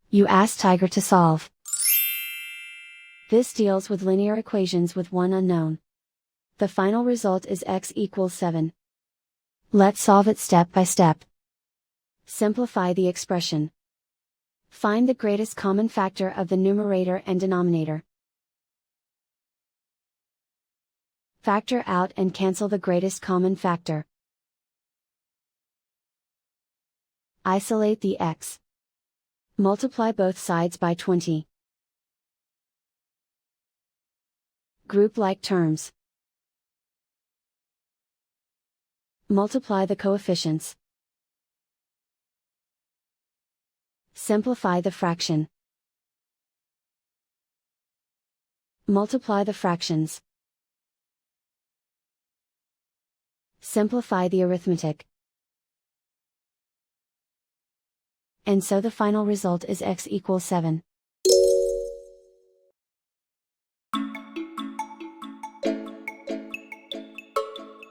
You ask Tiger to solve. This deals with linear equations with one unknown. The final result is x equals 7. Let's solve it step by step. Simplify the expression. Find the greatest common factor of the numerator and denominator. Factor out and cancel the greatest common factor. Isolate the x. Multiply both sides by 20. Group like terms. Multiply the coefficients. Simplify the fraction. Multiply the fractions. Simplify the arithmetic. And so the final result is x equals 7.